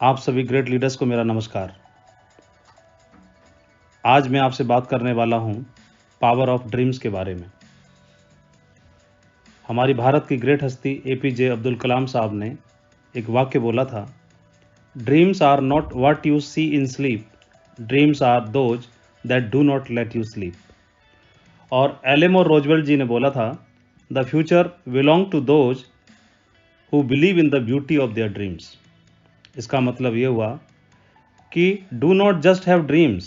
आप सभी great leaders को मेरा नमस्कार। आज मैं आपसे बात करने वाला हूं पावर ऑफ ड्रीम्स के बारे में। हमारी भारत की ग्रेट हस्ती एपीजे अब्दुल कलाम साहब ने एक वाक्य बोला था, dreams are not what you see in sleep, dreams are those that do not let you sleep. और एलेमोर रोजवेल्ट जी ने बोला था, the future belong to those who believe in the beauty of their dreams. इसका मतलब ये हुआ कि do not just have dreams,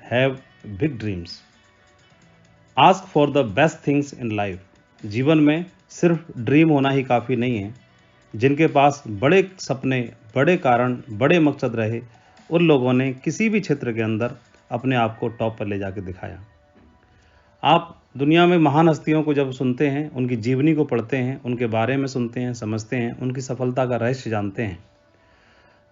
have big dreams. Ask for the best things in life. जीवन में सिर्फ ड्रीम होना ही काफ़ी नहीं है। जिनके पास बड़े सपने, बड़े कारण, बड़े मकसद रहे, उन लोगों ने किसी भी क्षेत्र के अंदर अपने आप को टॉप पर ले जाकर दिखाया। आप दुनिया में महान हस्तियों को जब सुनते हैं, उनकी जीवनी को पढ़ते हैं, उनके बारे में सुनते हैं, समझते हैं, उनकी सफलता का रहस्य जानते हैं,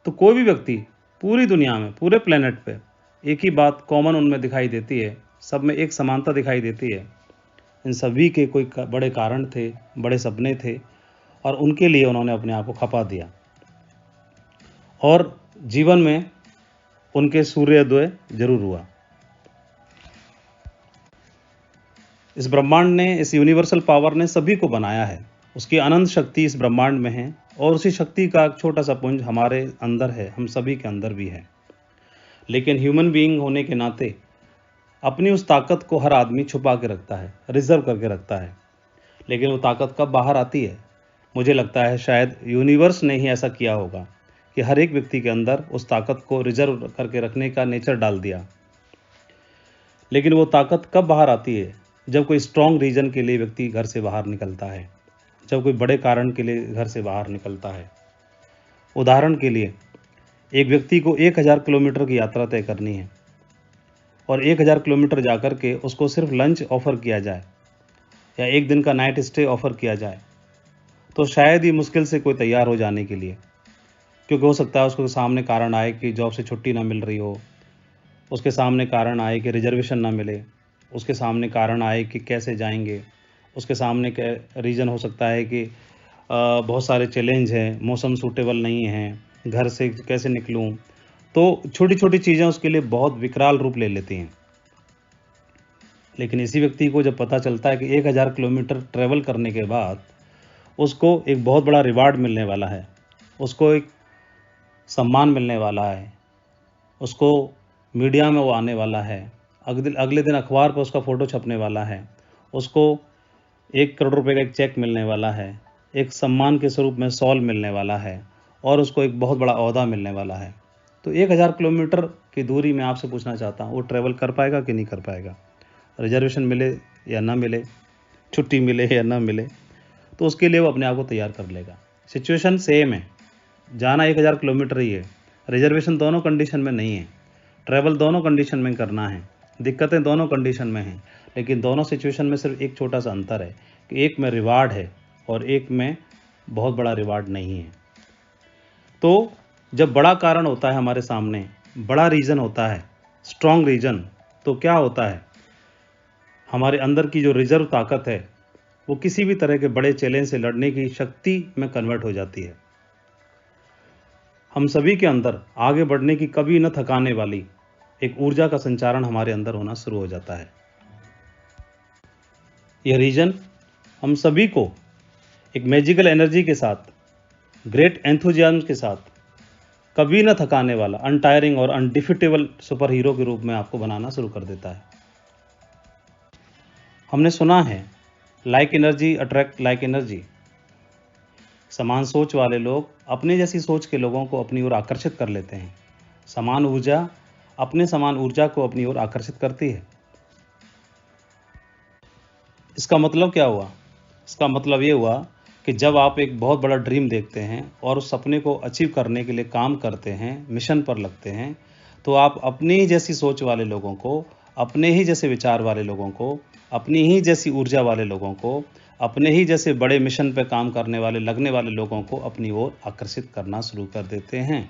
तो कोई भी व्यक्ति पूरी दुनिया में, पूरे प्लेनेट पे एक ही बात कॉमन उनमें दिखाई देती है, सब में एक समानता दिखाई देती है। इन सभी के कोई बड़े कारण थे, बड़े सपने थे और उनके लिए उन्होंने अपने आप को खपा दिया और जीवन में उनके सूर्योदय जरूर हुआ। इस ब्रह्मांड ने, इस यूनिवर्सल पावर ने सभी को बनाया है। उसकी अनंत शक्ति इस ब्रह्मांड में है और उसी शक्ति का एक छोटा सा पुंज हमारे अंदर है, हम सभी के अंदर भी है। लेकिन ह्यूमन बीइंग होने के नाते अपनी उस ताकत को हर आदमी छुपा के रखता है, रिजर्व करके रखता है। लेकिन वो ताकत कब बाहर आती है? मुझे लगता है शायद यूनिवर्स ने ही ऐसा किया होगा कि हर एक व्यक्ति के अंदर उस ताकत को रिजर्व करके रखने का नेचर डाल दिया। लेकिन वो ताकत कब बाहर आती है? जब कोई स्ट्रॉन्ग रीजन के लिए व्यक्ति घर से बाहर निकलता है, जब कोई बड़े कारण के लिए घर से बाहर निकलता है। उदाहरण के लिए, एक व्यक्ति को 1000 किलोमीटर की यात्रा तय करनी है और 1000 किलोमीटर जाकर के उसको सिर्फ लंच ऑफर किया जाए या एक दिन का नाइट स्टे ऑफर किया जाए, तो शायद ही मुश्किल से कोई तैयार हो जाने के लिए, क्योंकि हो सकता है उसको सामने कारण आए कि जॉब से छुट्टी ना मिल रही हो, उसके सामने कारण आए कि रिजर्वेशन ना मिले, उसके सामने कारण आए कि कैसे जाएंगे, उसके सामने रीज़न हो सकता है कि बहुत सारे चैलेंज हैं, मौसम सूटेबल नहीं है, घर से कैसे निकलूं। तो छोटी छोटी चीज़ें उसके लिए बहुत विकराल रूप ले लेती हैं। लेकिन इसी व्यक्ति को जब पता चलता है कि 1000 किलोमीटर ट्रैवल करने के बाद उसको एक बहुत बड़ा रिवार्ड मिलने वाला है, उसको एक सम्मान मिलने वाला है, उसको मीडिया में वो आने वाला है, अगले दिन अखबार पर उसका फ़ोटो छपने वाला है, उसको 1 करोड़ रुपए का एक चेक मिलने वाला है, एक सम्मान के स्वरूप में शॉल मिलने वाला है और उसको एक बहुत बड़ा ओहदा मिलने वाला है। तो 1000 किलोमीटर की दूरी मैं आपसे पूछना चाहता हूँ, वो ट्रैवल कर पाएगा कि नहीं कर पाएगा? रिजर्वेशन मिले या ना मिले, छुट्टी मिले या ना मिले, तो उसके लिए वो अपने आप को तैयार कर लेगा। सिचुएशन सेम है, जाना 1000 किलोमीटर ही है, रिजर्वेशन दोनों कंडीशन में नहीं है, ट्रैवल दोनों कंडीशन में करना है, दिक्कतें दोनों कंडीशन में हैं, लेकिन दोनों सिचुएशन में सिर्फ एक छोटा सा अंतर है कि एक में रिवार्ड है और एक में बहुत बड़ा रिवार्ड नहीं है। तो जब बड़ा कारण होता है हमारे सामने, बड़ा रीज़न होता है, स्ट्रॉन्ग रीज़न, तो क्या होता है? हमारे अंदर की जो रिजर्व ताकत है वो किसी भी तरह के बड़े चैलेंज से लड़ने की शक्ति में कन्वर्ट हो जाती है। हम सभी के अंदर आगे बढ़ने की कभी न थकाने वाली एक ऊर्जा का संचारण हमारे अंदर होना शुरू हो जाता है। यह रीजन हम सभी को एक मैजिकल एनर्जी के साथ, ग्रेट एंथुजियाज्म के साथ, कभी न थकाने वाला, अनटायरिंग और अनडिफिटेबल सुपर हीरो के रूप में आपको बनाना शुरू कर देता है। हमने सुना है, like energy attract like energy. समान सोच वाले लोग अपने जैसी सोच के लोगों को अपनी ओर आकर्षित कर लेते हैं। समान ऊर्जा अपने समान ऊर्जा को अपनी ओर आकर्षित करती है। इसका मतलब क्या हुआ? इसका मतलब ये हुआ कि जब आप एक बहुत बड़ा ड्रीम देखते हैं और उस सपने को अचीव करने के लिए काम करते हैं, मिशन पर लगते हैं, तो आप अपनी ही जैसी सोच वाले लोगों को, अपने ही जैसे विचार वाले लोगों को, अपनी ही जैसी ऊर्जा वाले लोगों को, अपने ही जैसे बड़े मिशन पर काम करने वाले, लगने वाले लोगों को अपनी ओर आकर्षित करना शुरू कर देते हैं।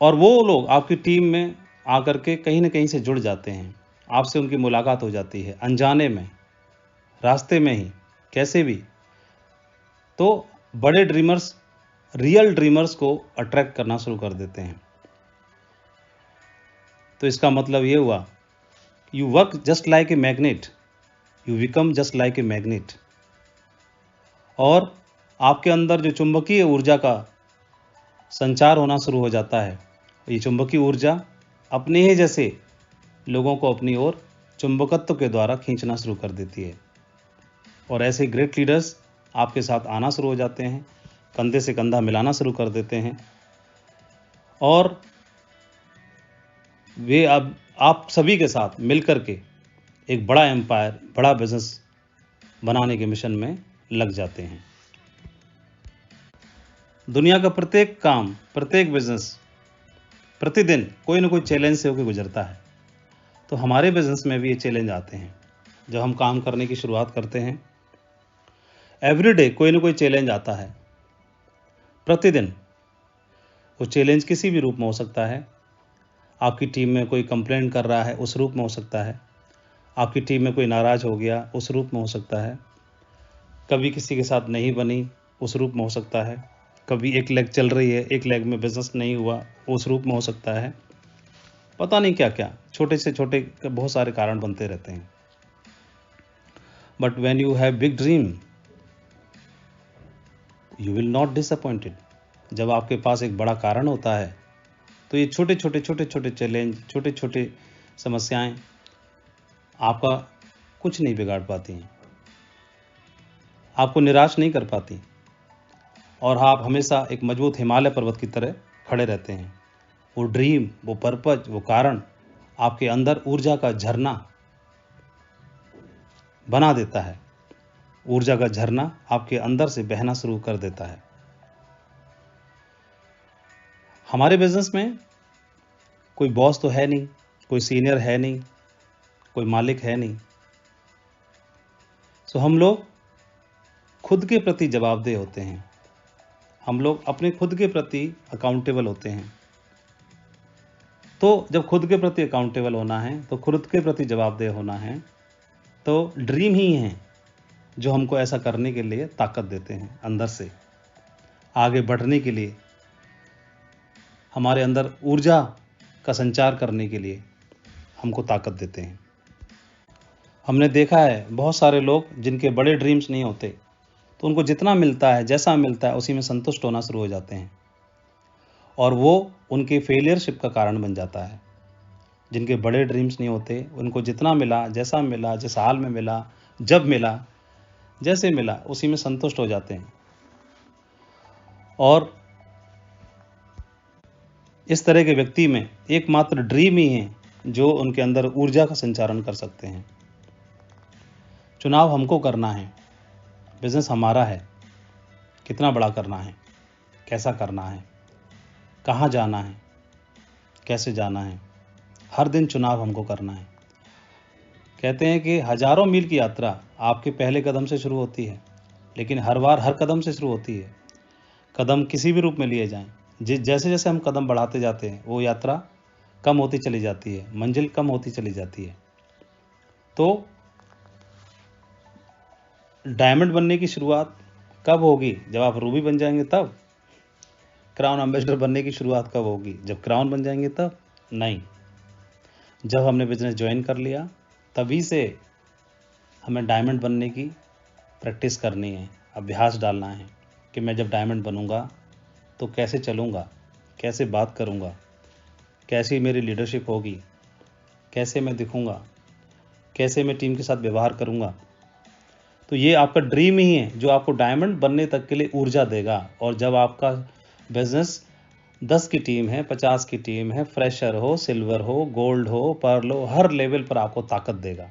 और वो लोग आपकी टीम में आकर के कहीं न कहीं से जुड़ जाते हैं। आपसे उनकी मुलाकात हो जाती है, अनजाने में, रास्ते में ही, कैसे भी। तो बड़े ड्रीमर्स रियल ड्रीमर्स को अट्रैक्ट करना शुरू कर देते हैं। तो इसका मतलब ये हुआ, you work just like a magnet, you become just like a magnet. और आपके अंदर जो चुंबकीय ऊर्जा का संचार होना शुरू हो जाता है, ये चुंबकीय ऊर्जा अपने ही जैसे लोगों को अपनी ओर चुंबकत्व के द्वारा खींचना शुरू कर देती है। और ऐसे ग्रेट लीडर्स आपके साथ आना शुरू हो जाते हैं, कंधे से कंधा मिलाना शुरू कर देते हैं, और वे अब आप सभी के साथ मिलकर के एक बड़ा एम्पायर, बड़ा बिजनेस बनाने के मिशन में लग जाते हैं। दुनिया का प्रत्येक काम, प्रत्येक बिजनेस प्रतिदिन कोई ना कोई चैलेंज से होकर गुजरता है। तो हमारे बिजनेस में भी ये चैलेंज आते हैं। जब हम काम करने की शुरुआत करते हैं, एवरीडे कोई ना कोई चैलेंज आता है प्रतिदिन। वो चैलेंज किसी भी रूप में हो सकता है। आपकी टीम में कोई कंप्लेंट कर रहा है, उस रूप में हो सकता है। आपकी टीम में कोई नाराज़ हो गया, उस रूप में हो सकता है। कभी किसी के साथ नहीं बनी, उस रूप में हो सकता है। कभी एक लेग चल रही है, एक लेग में बिजनेस नहीं हुआ, उस रूप में हो सकता है। पता नहीं क्या क्या छोटे से छोटे बहुत सारे कारण बनते रहते हैं। But when you have big dream you will not disappointed. जब आपके पास एक बड़ा कारण होता है तो ये छोटे छोटे चैलेंज, छोटे छोटे समस्याएं आपका कुछ नहीं बिगाड़ पाती हैं, आपको निराश नहीं कर पाती, और आप हमेशा एक मजबूत हिमालय पर्वत की तरह खड़े रहते हैं। वो ड्रीम, वो पर्पज, वो कारण आपके अंदर ऊर्जा का झरना बना देता है। ऊर्जा का झरना आपके अंदर से बहना शुरू कर देता है। हमारे बिजनेस में कोई बॉस तो है नहीं, कोई सीनियर है नहीं, कोई मालिक है नहीं। सो हम लोग खुद के प्रति जवाबदेह होते हैं। हम लोग अपने खुद के प्रति अकाउंटेबल होते हैं। तो जब खुद के प्रति अकाउंटेबल होना है, तो खुद के प्रति जवाबदेह होना है, तो ड्रीम ही है जो हमको ऐसा करने के लिए ताकत देते हैं। अंदर से आगे बढ़ने के लिए, हमारे अंदर ऊर्जा का संचार करने के लिए हमको ताकत देते हैं। हमने देखा है बहुत सारे लोग जिनके बड़े ड्रीम्स नहीं होते, तो उनको जितना मिलता है, जैसा मिलता है, उसी में संतुष्ट होना शुरू हो जाते हैं, और वो उनके फेलियरशिप का कारण बन जाता है। जिनके बड़े ड्रीम्स नहीं होते, उनको जितना मिला, जैसा मिला, जिस हाल में मिला, जब मिला, जैसे मिला, उसी में संतुष्ट हो जाते हैं। और इस तरह के व्यक्ति में एकमात्र ड्रीम ही है जो उनके अंदर ऊर्जा का संचारण कर सकते हैं। चुनाव हमको करना है, बिजनेस हमारा है। कितना बड़ा करना है, कैसा करना है, कहाँ जाना है, कैसे जाना है, हर दिन चुनाव हमको करना है। कहते हैं कि हजारों मील की यात्रा आपके पहले कदम से शुरू होती है, लेकिन हर बार हर कदम से शुरू होती है। कदम किसी भी रूप में लिए जाएं, जैसे जैसे हम कदम बढ़ाते जाते हैं, वो यात्रा कम होती चली जाती है, मंजिल कम होती चली जाती है। तो डायमंड बनने की शुरुआत कब होगी? जब आप रूबी बन जाएंगे तब। क्राउन एम्बेसडर बनने की शुरुआत कब होगी? जब क्राउन बन जाएंगे तब नहीं। जब हमने बिजनेस ज्वाइन कर लिया तभी से हमें डायमंड बनने की प्रैक्टिस करनी है, अभ्यास डालना है कि मैं जब डायमंड बनूंगा तो कैसे चलूंगा, कैसे बात करूंगा, कैसी मेरी लीडरशिप होगी, कैसे मैं दिखूंगा, कैसे मैं टीम के साथ व्यवहार करूंगा। तो ये आपका ड्रीम ही है जो आपको डायमंड बनने तक के लिए ऊर्जा देगा। और जब आपका बिजनेस 10 की टीम है, 50 की टीम है, फ्रेशर हो, सिल्वर हो, गोल्ड हो, पर्ल हो, हर लेवल पर आपको ताकत देगा।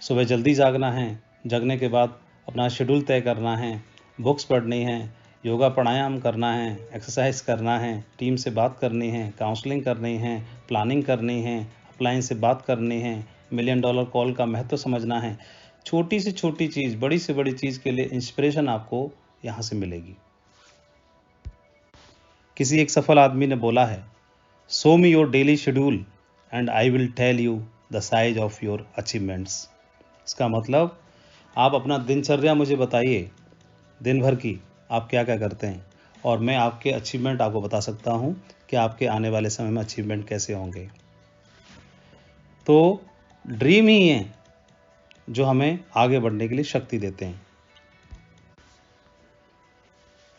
सुबह जल्दी जागना है, जगने के बाद अपना शेड्यूल तय करना है, बुक्स पढ़नी है, योगा प्राणायाम करना है, एक्सरसाइज करना है, टीम से बात करनी है, काउंसलिंग करनी है, प्लानिंग करनी है, अपलाइन से बात करनी है, $1 मिलियन कॉल का महत्व समझना है। छोटी से छोटी चीज़, बड़ी से बड़ी चीज़ के लिए इंस्पिरेशन आपको यहाँ से मिलेगी। किसी एक सफल आदमी ने बोला है, show me your daily schedule and I will tell you the size of your achievements. इसका मतलब आप अपना दिनचर्या मुझे बताइए, दिन भर की आप क्या क्या करते हैं, और मैं आपके अचीवमेंट आपको बता सकता हूँ कि आपके आने वाले समय में अचीवमेंट कैसे होंगे। तो ड्रीम ही है जो हमें आगे बढ़ने के लिए शक्ति देते हैं।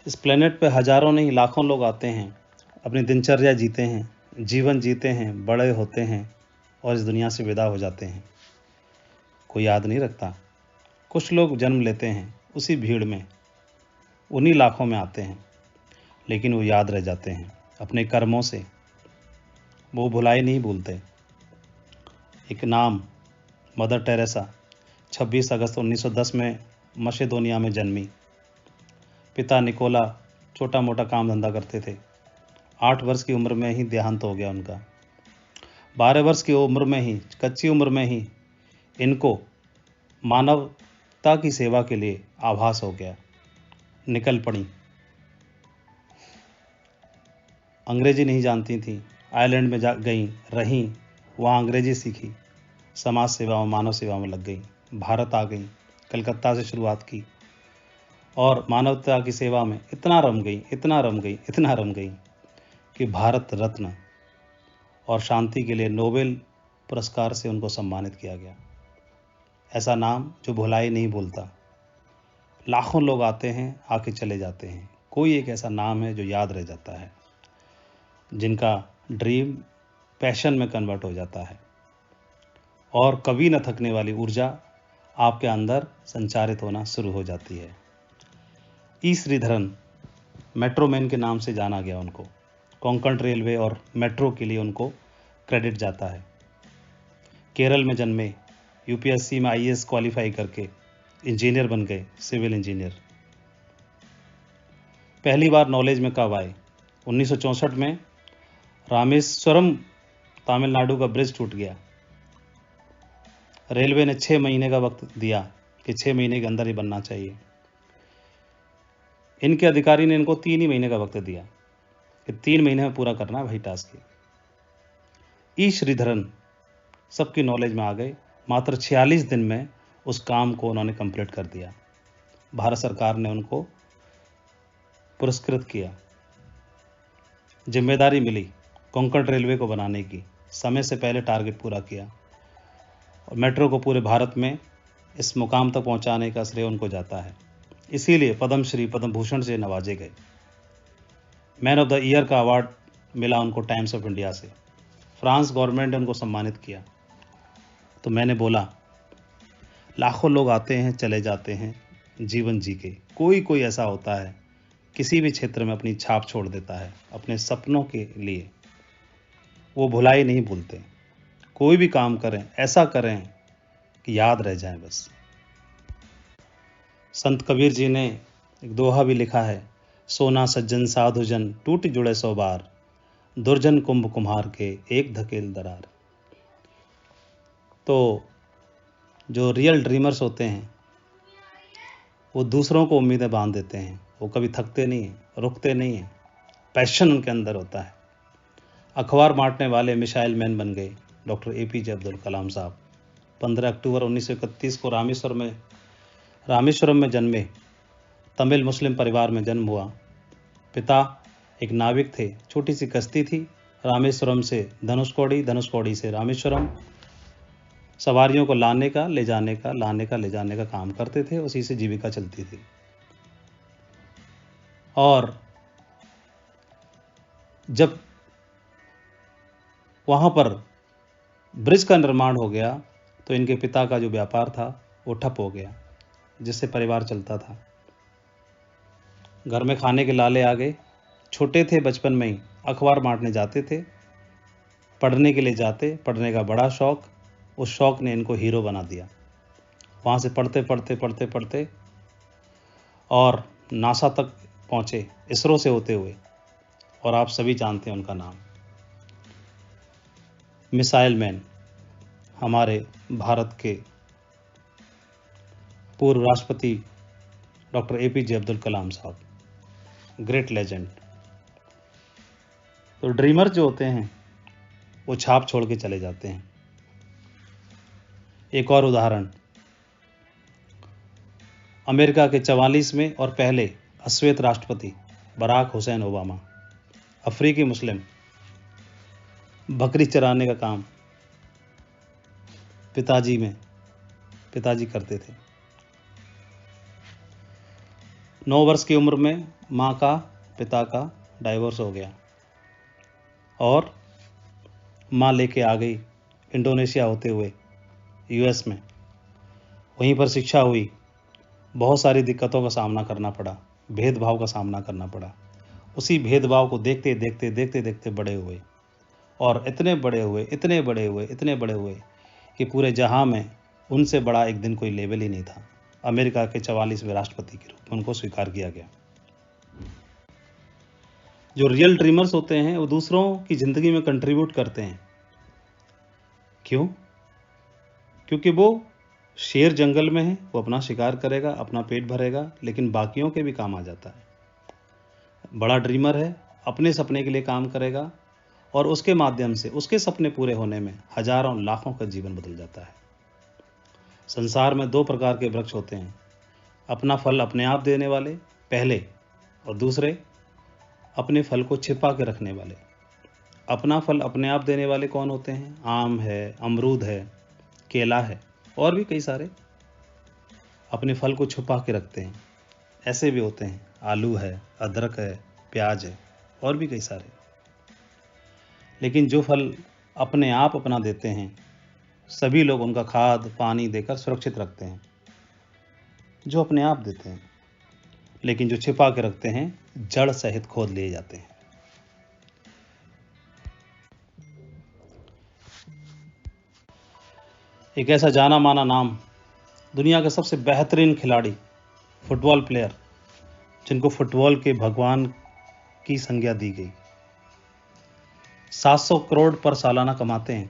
इस प्लेनेट पे हजारों नहीं लाखों लोग आते हैं, अपनी दिनचर्या जीते हैं, जीवन जीते हैं, बड़े होते हैं और इस दुनिया से विदा हो जाते हैं। कोई याद नहीं रखता। कुछ लोग जन्म लेते हैं उसी भीड़ में, उन्हीं लाखों में आते हैं, लेकिन वो याद रह जाते हैं अपने कर्मों से। वो भुलाए नहीं भूलते। एक नाम, मदर टेरेसा, 26 अगस्त 1910 में मसेडोनिया में जन्मी। पिता निकोला छोटा मोटा काम धंधा करते थे। 8 वर्ष की उम्र में ही देहांत हो गया उनका। 12 वर्ष की उम्र में ही, कच्ची उम्र में ही इनको मानवता की सेवा के लिए आभास हो गया। निकल पड़ी। अंग्रेजी नहीं जानती थी, आयरलैंड में जा गई, रहीं, वहाँ अंग्रेजी सीखी, समाज सेवा में, मानव सेवा में लग गई। भारत आ गई, कलकत्ता से शुरुआत की और मानवता की सेवा में इतना रम गई, इतना रम गई, इतना रम गई कि भारत रत्न और शांति के लिए नोबेल पुरस्कार से उनको सम्मानित किया गया। ऐसा नाम जो भुलाई नहीं भूलता। लाखों लोग आते हैं, आके चले जाते हैं, कोई एक ऐसा नाम है जो याद रह जाता है, जिनका ड्रीम पैशन में कन्वर्ट हो जाता है और कभी न थकने वाली ऊर्जा आपके अंदर संचारित होना शुरू हो जाती है। ई श्रीधरन, मेट्रो मैन के नाम से जाना गया उनको। कोंकण रेलवे और मेट्रो के लिए उनको क्रेडिट जाता है। केरल में जन्मे, यूपीएससी में आईएएस क्वालिफाई करके इंजीनियर बन गए, सिविल इंजीनियर। पहली बार नॉलेज में कब आए? 1964 में रामेश्वरम, तमिलनाडु का ब्रिज टूट गया। रेलवे ने 6 महीने का वक्त दिया कि 6 महीने के अंदर ही बनना चाहिए। इनके अधिकारी ने इनको 3 ही महीने का वक्त दिया कि 3 महीने में पूरा करना है भाई टास्क। ई श्रीधरन सबकी नॉलेज में आ गए। मात्र 46 दिन में उस काम को उन्होंने कंप्लीट कर दिया। भारत सरकार ने उनको पुरस्कृत किया। जिम्मेदारी मिली कोंकण रेलवे को बनाने की, समय से पहले टारगेट पूरा किया और मेट्रो को पूरे भारत में इस मुकाम तक पहुंचाने का श्रेय उनको जाता है। इसीलिए पद्मश्री, पद्म भूषण से नवाजे गए। मैन ऑफ द ईयर का अवार्ड मिला उनको टाइम्स ऑफ इंडिया से। फ्रांस गवर्नमेंट ने उनको सम्मानित किया। तो मैंने बोला, लाखों लोग आते हैं, चले जाते हैं, जीवन जी के कोई कोई ऐसा होता है, किसी भी क्षेत्र में अपनी छाप छोड़ देता है अपने सपनों के लिए। वो भुलाई नहीं भूलते। कोई भी काम करें, ऐसा करें कि याद रह जाए बस। संत कबीर जी ने एक दोहा भी लिखा है, सोना सज्जन साधुजन टूट जुड़े 100 बार, दुर्जन कुंभ कुम्हार के एक धकेल दरार। तो जो रियल ड्रीमर्स होते हैं वो दूसरों को उम्मीदें बांध देते हैं। वो कभी थकते नहीं हैं, रुकते नहीं हैं, पैशन उनके अंदर होता है। अखबार बांटने वाले मिसाइल मैन बन गए डॉक्टर एपीजे अब्दुल कलाम साहब। 15 अक्टूबर 1931 को रामेश्वरम में जन्मे। तमिल मुस्लिम परिवार में जन्म हुआ। पिता एक नाविक थे, छोटी सी कश्ती थी, रामेश्वरम से धनुषकोडी, धनुषकोडी से रामेश्वरम, सवारियों को लाने का, ले जाने का, लाने का, ले जाने का काम करते थे। उसी से जीविका चलती थी। और जब वहाँ पर ब्रिज का निर्माण हो गया तो इनके पिता का जो व्यापार था वो ठप हो गया, जिससे परिवार चलता था। घर में खाने के लाले आ गए। छोटे थे, बचपन में ही अखबार बांटने जाते थे, पढ़ने के लिए जाते, पढ़ने का बड़ा शौक। उस शौक ने इनको हीरो बना दिया। वहाँ से पढ़ते पढ़ते पढ़ते पढ़ते और नासा तक पहुँचे, इसरो से होते हुए। और आप सभी जानते हैं उनका नाम, मिसाइल मैन, हमारे भारत के पूर्व राष्ट्रपति डॉक्टर एपीजे अब्दुल कलाम साहब, ग्रेट लेजेंड। तो ड्रीमर जो होते हैं वो छाप छोड़ के चले जाते हैं। एक और उदाहरण, अमेरिका के 44वें और पहले अश्वेत राष्ट्रपति बराक हुसैन ओबामा। अफ्रीकी मुस्लिम। बकरी चराने का काम पिताजी करते थे। 9 वर्ष की उम्र में माँ का पिता का डाइवोर्स हो गया और माँ लेके आ गई इंडोनेशिया होते हुए यूएस में। वहीं पर शिक्षा हुई। बहुत सारी दिक्कतों का सामना करना पड़ा, भेदभाव का सामना करना पड़ा। उसी भेदभाव को देखते देखते बड़े हुए और इतने बड़े हुए कि पूरे जहां में उनसे बड़ा एक दिन कोई लेवल ही नहीं था। अमेरिका के 44वें राष्ट्रपति के रूप में उनको स्वीकार किया गया। जो रियल ड्रीमर्स होते हैं वो दूसरों की जिंदगी में कंट्रीब्यूट करते हैं। क्यों? क्योंकि वो शेर जंगल में है, वो अपना शिकार करेगा, अपना पेट भरेगा, लेकिन बाकियों के भी काम आ जाता है। बड़ा ड्रीमर है, अपने सपने के लिए काम करेगा और उसके माध्यम से उसके सपने पूरे होने में हजारों लाखों का जीवन बदल जाता है। संसार में 2 प्रकार के वृक्ष होते हैं, अपना फल अपने आप देने वाले पहले, और दूसरे अपने फल को छिपा के रखने वाले। अपना फल अपने आप देने वाले कौन होते हैं? आम है, अमरूद है, केला है और भी कई सारे अपने फल को छुपा के रखते हैं। ऐसे भी होते हैं, आलू है, अदरक है, प्याज है और भी कई सारे। लेकिन जो फल अपने आप अपना देते हैं, सभी लोग उनका खाद पानी देकर सुरक्षित रखते हैं, जो अपने आप देते हैं। लेकिन जो छिपा के रखते हैं, जड़ सहित खोद लिए जाते हैं। एक ऐसा जाना माना नाम, दुनिया के सबसे बेहतरीन खिलाड़ी, फुटबॉल प्लेयर, जिनको फुटबॉल के भगवान की संज्ञा दी गई, 700 करोड़ पर सालाना कमाते हैं,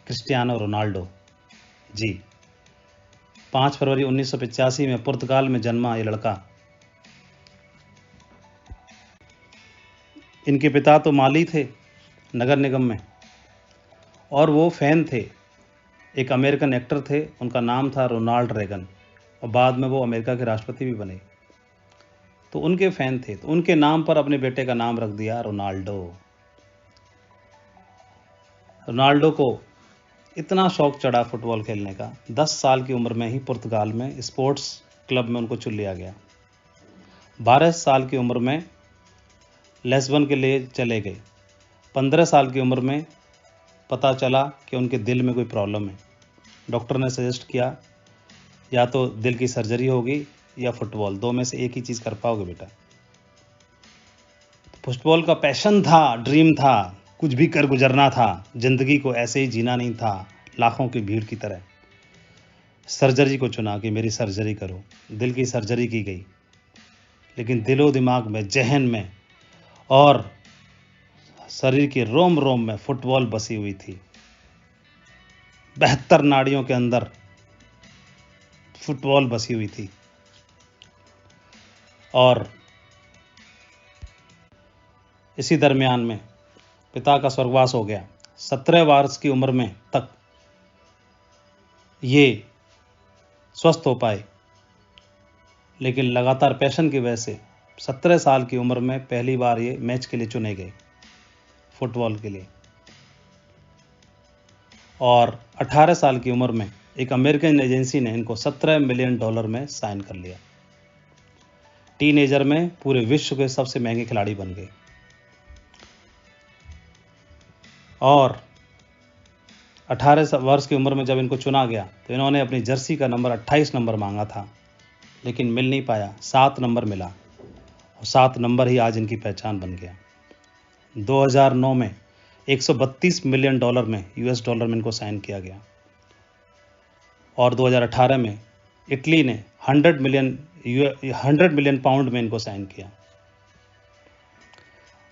क्रिस्टियानो रोनाल्डो जी। 5 फरवरी 1985 में पुर्तगाल में जन्मा ये लड़का। इनके पिता तो माली थे नगर निगम में, और वो फैन थे, एक अमेरिकन एक्टर थे, उनका नाम था रोनाल्ड रेगन, और बाद में वो अमेरिका के राष्ट्रपति भी बने। तो उनके फैन थे, तो उनके नाम पर अपने बेटे का नाम रख दिया रोनाल्डो। रोनाल्डो को इतना शौक चढ़ा फुटबॉल खेलने का, 10 साल की उम्र में ही पुर्तगाल में स्पोर्ट्स क्लब में उनको चुन लिया गया। 12 साल की उम्र में लिस्बन के लिए चले गए। 15 साल की उम्र में पता चला कि उनके दिल में कोई प्रॉब्लम है। डॉक्टर ने सजेस्ट किया या तो दिल की सर्जरी होगी या फुटबॉल, 2 में से एक ही चीज़ कर पाओगे बेटा। फुटबॉल का पैशन था, ड्रीम था, कुछ भी कर गुजरना था, जिंदगी को ऐसे ही जीना नहीं था लाखों की भीड़ की तरह। सर्जरी को चुना कि मेरी सर्जरी करो। दिल की सर्जरी की गई, लेकिन दिलो दिमाग में, जहन में और शरीर के रोम रोम में फुटबॉल बसी हुई थी। 72 नाड़ियों के अंदर फुटबॉल बसी हुई थी। और इसी दरमियान में पिता का स्वर्गवास हो गया। 17 वर्ष की उम्र में तक ये स्वस्थ हो पाए, लेकिन लगातार पैशन की वजह से 17 साल की उम्र में पहली बार ये मैच के लिए चुने गए, फुटबॉल के लिए। और 18 साल की उम्र में एक अमेरिकन एजेंसी ने इनको $17 मिलियन में साइन कर लिया। टीनेजर में पूरे विश्व के सबसे महंगे खिलाड़ी बन गए। और 18 वर्ष की उम्र में जब इनको चुना गया तो इन्होंने अपनी जर्सी का नंबर 28 नंबर मांगा था, लेकिन मिल नहीं पाया। 7 नंबर मिला और 7 नंबर ही आज इनकी पहचान बन गया। 2009 में $132 मिलियन में, US डॉलर में इनको साइन किया गया। और 2018 में इटली ने 100 मिलियन पाउंड में इनको साइन किया।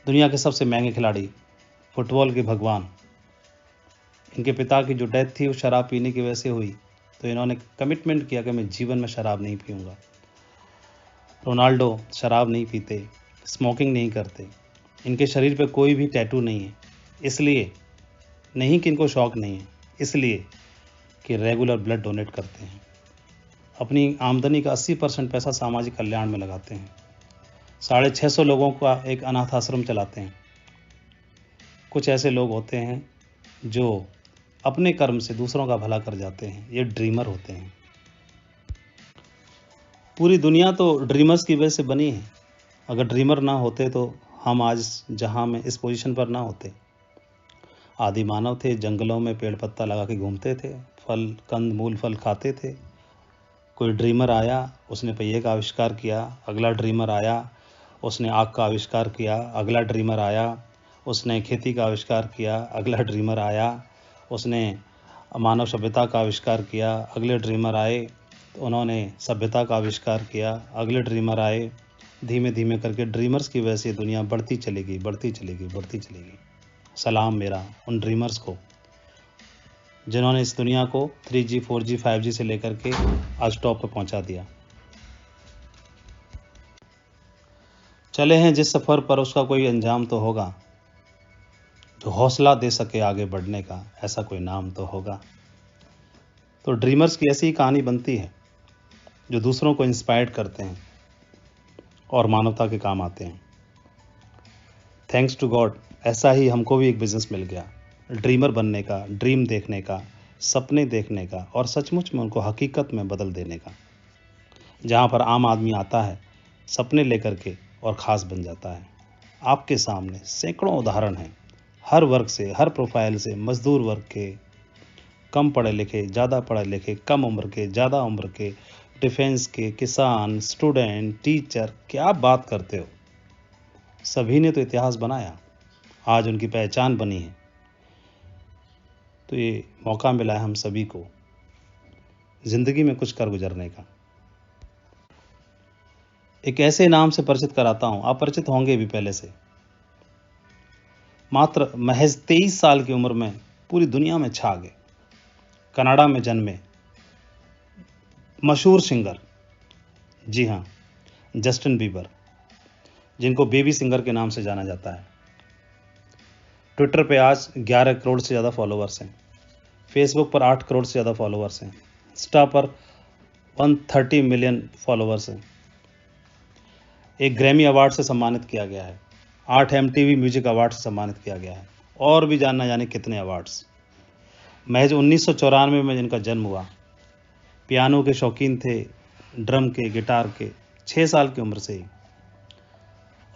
दुनिया के सबसे महंगे खिलाड़ी, फुटबॉल के भगवान। इनके पिता की जो डेथ थी वो शराब पीने की वजह से हुई, तो इन्होंने कमिटमेंट किया कि मैं जीवन में शराब नहीं पीऊँगा। रोनाल्डो शराब नहीं पीते, स्मोकिंग नहीं करते, इनके शरीर पे कोई भी टैटू नहीं है, इसलिए नहीं कि इनको शौक नहीं है, इसलिए कि रेगुलर ब्लड डोनेट करते हैं। अपनी आमदनी का 80% पैसा सामाजिक कल्याण में लगाते हैं। 650 लोगों का एक अनाथ आश्रम चलाते हैं। कुछ ऐसे लोग होते हैं जो अपने कर्म से दूसरों का भला कर जाते हैं, ये ड्रीमर होते हैं। पूरी दुनिया तो ड्रीमर्स की वजह से बनी है। अगर ड्रीमर ना होते तो हम आज जहां में इस पोजीशन पर ना होते। आदि मानव थे, जंगलों में पेड़ पत्ता लगा के घूमते थे, फल कंद मूल फल खाते थे। कोई ड्रीमर आया, उसने पहिए का आविष्कार किया। अगला ड्रीमर आया, उसने आग का आविष्कार किया। अगला ड्रीमर आया, उसने खेती का आविष्कार किया। अगला ड्रीमर आया, उसने मानव सभ्यता का आविष्कार किया। अगले ड्रीमर आए तो उन्होंने सभ्यता का आविष्कार किया। अगले ड्रीमर आए। धीमे धीमे करके ड्रीमर्स की वजह से दुनिया बढ़ती चलेगी, बढ़ती चलेगी, बढ़ती चलेगी। सलाम मेरा उन ड्रीमर्स को जिन्होंने इस दुनिया को 3G 4G 5G से लेकर के आज टॉप पर पहुंचा दिया। चले हैं जिस सफ़र पर उसका कोई अंजाम तो होगा, जो हौसला दे सके आगे बढ़ने का, ऐसा कोई नाम तो होगा। तो ड्रीमर्स की ऐसी ही कहानी बनती है जो दूसरों को इंस्पायर करते हैं और मानवता के काम आते हैं। थैंक्स टू गॉड ऐसा ही हमको भी एक बिजनेस मिल गया, ड्रीमर बनने का, ड्रीम देखने का, सपने देखने का और सचमुच में उनको हकीकत में बदल देने का। जहाँ पर आम आदमी आता है सपने लेकर के और ख़ास बन जाता है। आपके सामने सैकड़ों उदाहरण हैं, हर वर्ग से, हर प्रोफाइल से, मजदूर वर्ग के, कम पढ़े लिखे, ज़्यादा पढ़े लिखे, कम उम्र के, ज़्यादा उम्र के, डिफेंस के, किसान, स्टूडेंट, टीचर, क्या बात करते हो। सभी ने तो इतिहास बनाया, आज उनकी पहचान बनी है। तो ये मौका मिला है हम सभी को ज़िंदगी में कुछ कर गुजरने का। एक ऐसे नाम से परिचित कराता हूँ, आप परिचित होंगे भी पहले से। मात्र महज 23 साल की उम्र में पूरी दुनिया में छा गए। कनाडा में जन्मे मशहूर सिंगर, जी हाँ, जस्टिन बीबर, जिनको बेबी सिंगर के नाम से जाना जाता है। ट्विटर पे आज 11 करोड़ से ज़्यादा फॉलोअर्स हैं। फेसबुक पर 8 करोड़ से ज़्यादा फॉलोअर्स हैं। इंस्टा पर 130 मिलियन फॉलोअर्स हैं। एक ग्रैमी अवार्ड से सम्मानित किया गया है, 8 MTV म्यूजिक अवार्ड से सम्मानित किया गया है और भी जानना जाने कितने अवार्ड्स। महज 1994 में जिनका जन्म हुआ, पियानो के शौकीन थे, ड्रम के, गिटार के, 6 साल की उम्र से ही।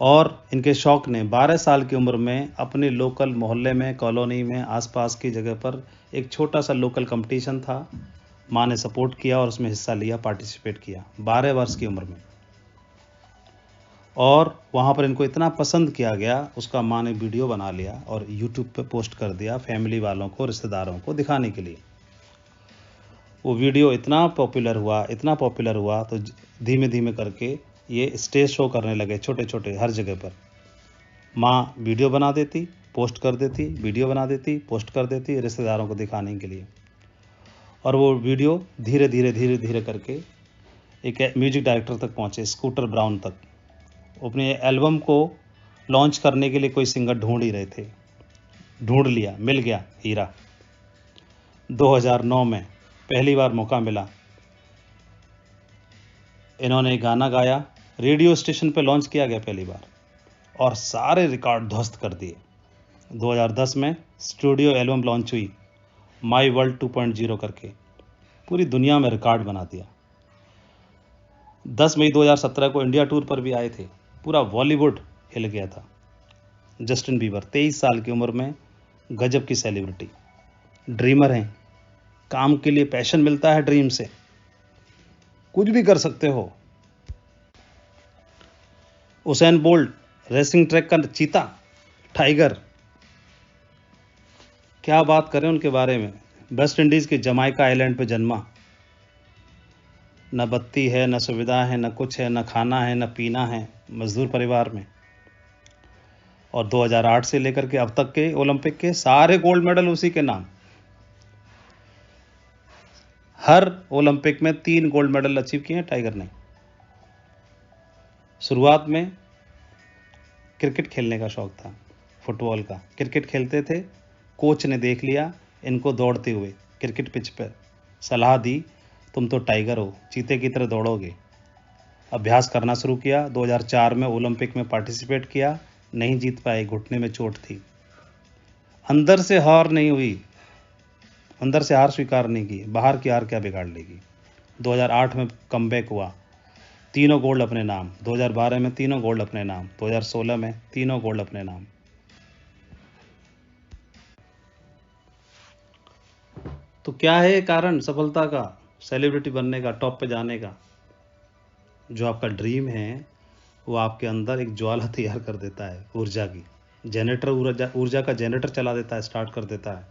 और इनके शौक़ ने 12 साल की उम्र में अपने लोकल मोहल्ले में, कॉलोनी में, आसपास की जगह पर एक छोटा सा लोकल कंपटीशन था, माँ ने सपोर्ट किया और उसमें हिस्सा लिया, पार्टिसिपेट किया 12 वर्ष की उम्र में। और वहाँ पर इनको इतना पसंद किया गया, उसका माँ ने वीडियो बना लिया और यूट्यूब पे पोस्ट कर दिया फैमिली वालों को, रिश्तेदारों को दिखाने के लिए। वो वीडियो इतना पॉपुलर हुआ तो धीमे धीमे करके ये स्टेज शो करने लगे, छोटे छोटे हर जगह पर। माँ वीडियो बना देती, पोस्ट कर देती, वीडियो बना देती, पोस्ट कर देती रिश्तेदारों को दिखाने के लिए। और वो वीडियो धीरे धीरे करके एक म्यूजिक डायरेक्टर तक पहुँचे, स्कूटर ब्राउन तक। अपने एल्बम को लॉन्च करने के लिए कोई सिंगर ढूंढ ही रहे थे, ढूंढ लिया, मिल गया हीरा। 2009 में पहली बार मौका मिला, इन्होंने गाना गाया, रेडियो स्टेशन पे लॉन्च किया गया पहली बार और सारे रिकॉर्ड ध्वस्त कर दिए। 2010 में स्टूडियो एल्बम लॉन्च हुई, माई वर्ल्ड 2.0 करके, पूरी दुनिया में रिकॉर्ड बना दिया। 10 मई 2017 को इंडिया टूर पर भी आए थे, पूरा बॉलीवुड हिल गया था। जस्टिन बीबर 23 साल की उम्र में गजब की सेलिब्रिटी, ड्रीमर हैं, काम के लिए पैशन मिलता है, ड्रीम से कुछ भी कर सकते हो। उसेन बोल्ट रेसिंग ट्रैक का चीता, टाइगर, क्या बात करें उनके बारे में। वेस्ट इंडीज़ के जमाइका आइलैंड पे जन्मा, न बत्ती है, न सुविधा है, न कुछ है, न खाना है, न पीना है, मजदूर परिवार में। और 2008 से लेकर के अब तक के ओलंपिक के सारे गोल्ड मेडल उसी के नाम। हर ओलंपिक में 3 गोल्ड मेडल अचीव किए हैं टाइगर ने। शुरुआत में क्रिकेट खेलने का शौक था, फुटबॉल का। क्रिकेट खेलते थे, कोच ने देख लिया इनको दौड़ते हुए क्रिकेट पिच पर, सलाह दी तुम तो टाइगर हो, चीते की तरह दौड़ोगे। अभ्यास करना शुरू किया, 2004 में ओलंपिक में पार्टिसिपेट किया, नहीं जीत पाए, घुटने में चोट थी। अंदर से हार नहीं हुई, अंदर से हार स्वीकार नहीं की, बाहर की हार क्या बिगाड़ लेगी। 2008 में कमबैक हुआ, तीनों गोल्ड अपने नाम, 2012 में तीनों गोल्ड अपने नाम, 2016 में तीनों गोल्ड अपने नाम। तो क्या है कारण सफलता का, सेलिब्रिटी बनने का, टॉप पे जाने का? जो आपका ड्रीम है वो आपके अंदर एक ज्वाला तैयार कर देता है, ऊर्जा की जनरेटर, ऊर्जा का जनरेटर चला देता है, स्टार्ट कर देता है।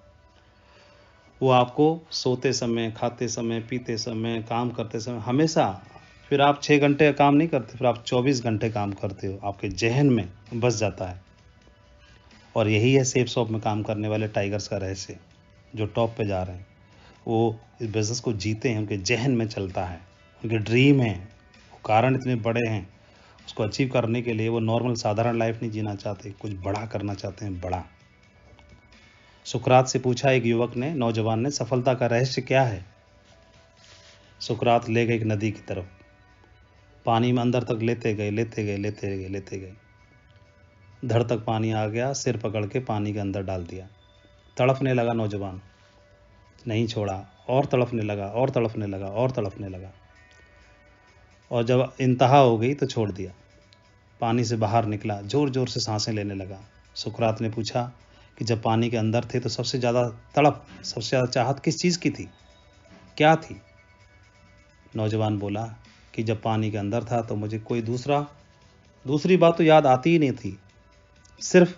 वो आपको सोते समय, खाते समय, पीते समय, काम करते समय हमेशा, फिर आप 6 घंटे काम नहीं करते, फिर आप 24 घंटे काम करते हो, आपके जहन में बस जाता है। और यही है सेफ शॉप में काम करने वाले टाइगर्स का रहस्य। जो टॉप पे जा रहे हैं वो इस बिज़नेस को जीते हैं, उनके जहन में चलता है, उनके ड्रीम हैं, वो कारण इतने बड़े हैं, उसको अचीव करने के लिए वो नॉर्मल साधारण लाइफ नहीं जीना चाहते, कुछ बड़ा करना चाहते हैं, बड़ा। सुकरात से पूछा एक युवक ने, नौजवान ने, सफलता का रहस्य क्या है? सुकरात ले गए एक नदी की तरफ, पानी में अंदर तक लेते गए, लेते गए, लेते गए, लेते गए, धड़ तक पानी आ गया, सिर पकड़ के पानी के अंदर डाल दिया। तड़पने लगा नौजवान, नहीं छोड़ा, और तड़पने लगा, और तड़पने लगा, और तड़पने लगा, और जब इंतहा हो गई तो छोड़ दिया। पानी से बाहर निकला, जोर जोर से सांसें लेने लगा। सुकरात ने पूछा कि जब पानी के अंदर थे तो सबसे ज़्यादा तड़प, सबसे ज़्यादा चाहत किस चीज़ की थी, क्या थी? नौजवान बोला कि जब पानी के अंदर था तो मुझे कोई दूसरी बात तो याद आती ही नहीं थी, सिर्फ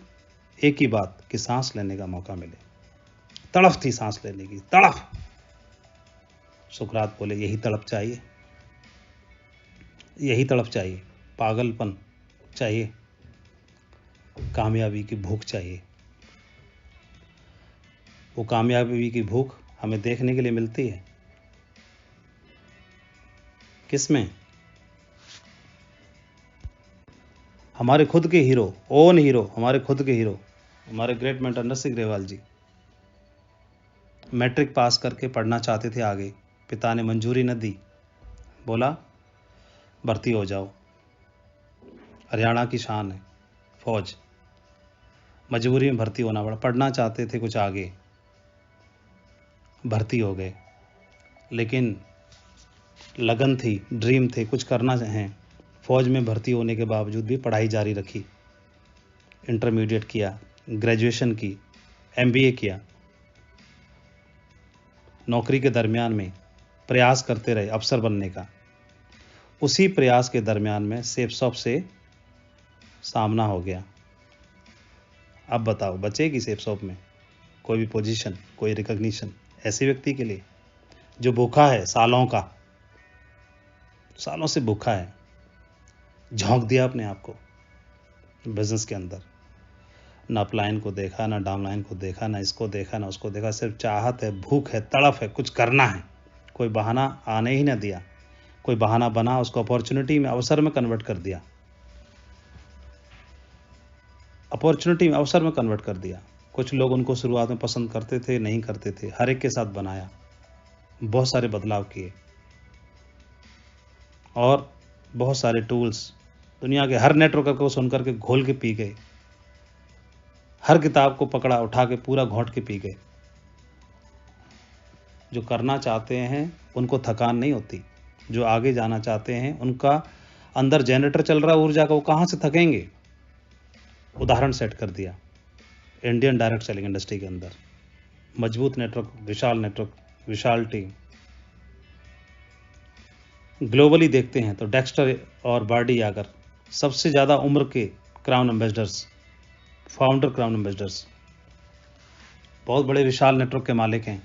एक ही बात कि सांस लेने का मौका मिले। तड़फ थी सांस लेने की, तड़फ। सुकरात बोले यही तड़प चाहिए, यही तड़प चाहिए, पागलपन चाहिए, कामयाबी की भूख चाहिए। वो कामयाबी की भूख हमें देखने के लिए मिलती है किसमें? हमारे खुद के हीरो, ओन हीरो, हमारे खुद के हीरो, हमारे ग्रेट मेंटर नरसिंह ग्रेवाल जी। मैट्रिक पास करके पढ़ना चाहते थे आगे, पिता ने मंजूरी न दी, बोला भर्ती हो जाओ, हरियाणा की शान है फौज। मजबूरी में भर्ती होना पड़ा, पढ़ना चाहते थे कुछ आगे, भर्ती हो गए, लेकिन लगन थी, ड्रीम थे, कुछ करना है। फौज में भर्ती होने के बावजूद भी पढ़ाई जारी रखी, इंटरमीडिएट किया, ग्रेजुएशन की, एमबीए किया। नौकरी के दरमियान में प्रयास करते रहे अफसर बनने का। उसी प्रयास के दरमियान में सेफ शॉप से सामना हो गया। अब बताओ बचेगी सेफ शॉप में कोई भी पोजीशन, कोई रिकॉग्निशन ऐसे व्यक्ति के लिए जो भूखा है, सालों से भूखा है, झोंक दिया अपने आप को बिजनेस के अंदर, ना अपलाइन को देखा, ना डाउनलाइन को देखा, ना इसको देखा, ना उसको देखा, सिर्फ चाहत है, भूख है, तड़फ है, कुछ करना है, कोई बहाना आने ही ना दिया। कोई बहाना बना, उसको अपॉर्चुनिटी में, अवसर में कन्वर्ट कर दिया, अपॉर्चुनिटी में, अवसर में कन्वर्ट कर दिया। कुछ लोग उनको शुरुआत में पसंद करते थे, नहीं करते थे, हर एक के साथ बनाया, बहुत सारे बदलाव किए, और बहुत सारे टूल्स, दुनिया के हर नेटवर्कर को सुन करके घोल के पी गए, हर किताब को पकड़ा, उठा के पूरा घोंट के पी गए। जो करना चाहते हैं उनको थकान नहीं होती, जो आगे जाना चाहते हैं उनका अंदर जनरेटर चल रहा है ऊर्जा का, वो कहाँ से थकेंगे? उदाहरण सेट कर दिया इंडियन डायरेक्ट सेलिंग इंडस्ट्री के अंदर, मजबूत नेटवर्क, विशाल टीम। ग्लोबली देखते हैं तो डेक्स्टर और बार्डी यागर सबसे ज़्यादा उम्र के crown ambassadors, founder crown ambassadors, बहुत बड़े विशाल नेटवर्क के मालिक हैं,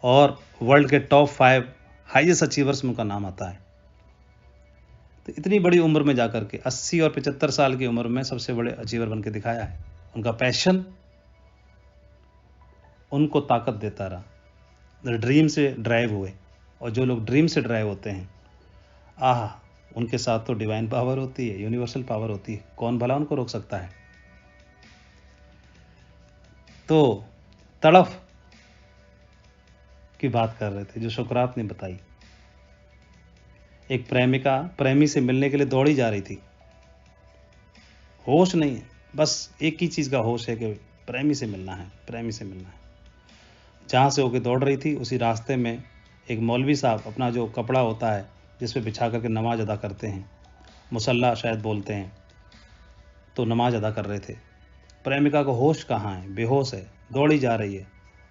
और वर्ल्ड के टॉप 5 हाईएस्ट अचीवर्स में उनका नाम आता है। तो इतनी बड़ी उम्र में जाकर के 80 और 75 साल की उम्र में सबसे बड़े अचीवर बन के दिखाया है। उनका पैशन उनको ताकत देता रहा, ड्रीम से ड्राइव हुए, और जो लोग ड्रीम से ड्राइव होते हैं, उनके साथ तो डिवाइन पावर होती है, यूनिवर्सल पावर होती है, कौन भला उनको रोक सकता है? तो तड़फ की बात कर रहे थे जो सुकरात ने बताई। एक प्रेमिका प्रेमी से मिलने के लिए दौड़ी जा रही थी, होश नहीं है, बस एक ही चीज़ का होश है कि प्रेमी से मिलना है, प्रेमी से मिलना है। जहाँ से होके दौड़ रही थी उसी रास्ते में एक मौलवी साहब अपना जो कपड़ा होता है जिस पे बिछा करके नमाज अदा करते हैं, मुसल्ला शायद बोलते हैं, तो नमाज अदा कर रहे थे। प्रेमिका को होश कहाँ है, बेहोश है, दौड़ी जा रही है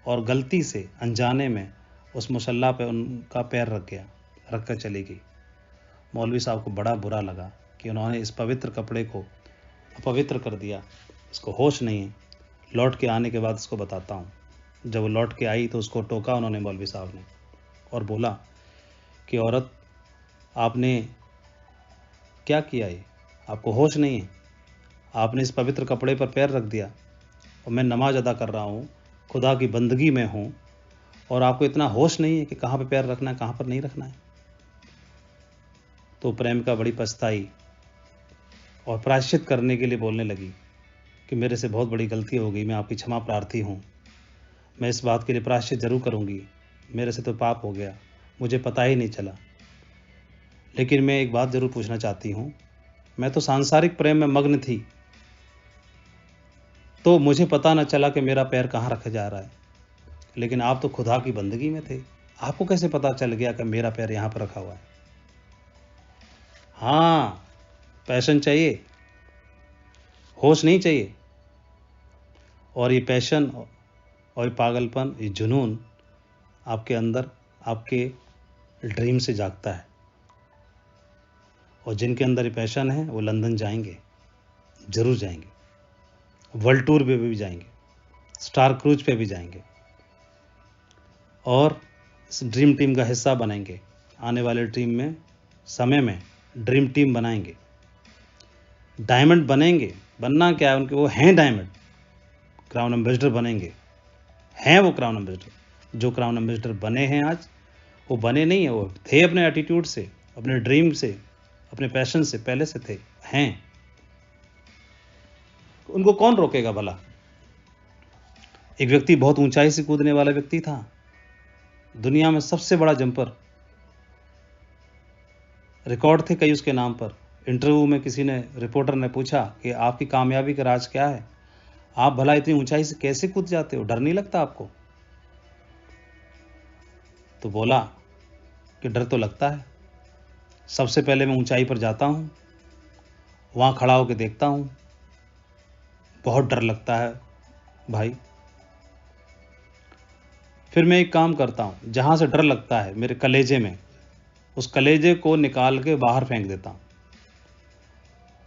और गलती से अनजाने में उस मुसल्ला पे उनका पैर रख गया, रख कर चली गई। मौलवी साहब को बड़ा बुरा लगा कि उन्होंने इस पवित्र कपड़े को अपवित्र कर दिया, इसको होश नहीं है। लौट के आने के बाद इसको बताता हूँ। जब वो लौट के आई तो उसको टोका उन्होंने, मौलवी साहब ने, और बोला कि औरत आपने क्या किया, ये आपको होश नहीं है, आपने इस पवित्र कपड़े पर पैर रख दिया और मैं नमाज अदा कर रहा हूँ, खुदा की बंदगी में हूँ, और आपको इतना होश नहीं है कि कहाँ पे पैर रखना है, कहाँ पर नहीं रखना है। तो प्रेमिका बड़ी पछताई और प्रायश्चित करने के लिए बोलने लगी कि मेरे से बहुत बड़ी गलती हो गई, मैं आपकी क्षमा प्रार्थी हूँ, मैं इस बात के लिए प्रायश्चित जरूर करूँगी, मेरे से तो पाप हो गया, मुझे पता ही नहीं चला। लेकिन मैं एक बात जरूर पूछना चाहती हूँ, मैं तो सांसारिक प्रेम में मग्न थी, तो मुझे पता न चला कि मेरा पैर कहाँ रखा जा रहा है, लेकिन आप तो खुदा की बंदगी में थे, आपको कैसे पता चल गया कि मेरा पैर यहाँ पर रखा हुआ है। हाँ, पैशन चाहिए, होश नहीं चाहिए। और ये पैशन और ये पागलपन, ये जुनून आपके अंदर, आपके ड्रीम से जागता है। और जिनके अंदर ये पैशन है वो लंदन जाएंगे, जरूर जाएंगे, वर्ल्ड टूर पे भी जाएंगे, स्टार क्रूज पे भी जाएंगे, और इस ड्रीम टीम का हिस्सा बनेंगे। आने वाले टीम में, समय में ड्रीम टीम बनाएंगे, डायमंड बनेंगे। बनना क्या है उनके, वो हैं डायमंड, क्राउन एम्बेसडर बनेंगे, हैं वो क्राउन एम्बेसडर। जो क्राउन एम्बेसडर बने हैं आज, वो बने नहीं है, वो थे अपने एटीट्यूड से, अपने ड्रीम से, अपने पैशन से, पहले से थे, हैं। उनको कौन रोकेगा भला। एक व्यक्ति बहुत ऊंचाई से कूदने वाला व्यक्ति था, दुनिया में सबसे बड़ा जंपर, रिकॉर्ड थे कई उसके नाम पर। इंटरव्यू में किसी ने, रिपोर्टर ने पूछा कि आपकी कामयाबी का राज क्या है, आप भला इतनी ऊंचाई से कैसे कूद जाते हो, डर नहीं लगता आपको। तो बोला कि डर तो लगता है, सबसे पहले मैं ऊंचाई पर जाता हूं, वहां खड़ा होकर देखता हूं, बहुत डर लगता है भाई। फिर मैं एक काम करता हूं, जहां से डर लगता है मेरे कलेजे में, उस कलेजे को निकाल के बाहर फेंक देता हूं,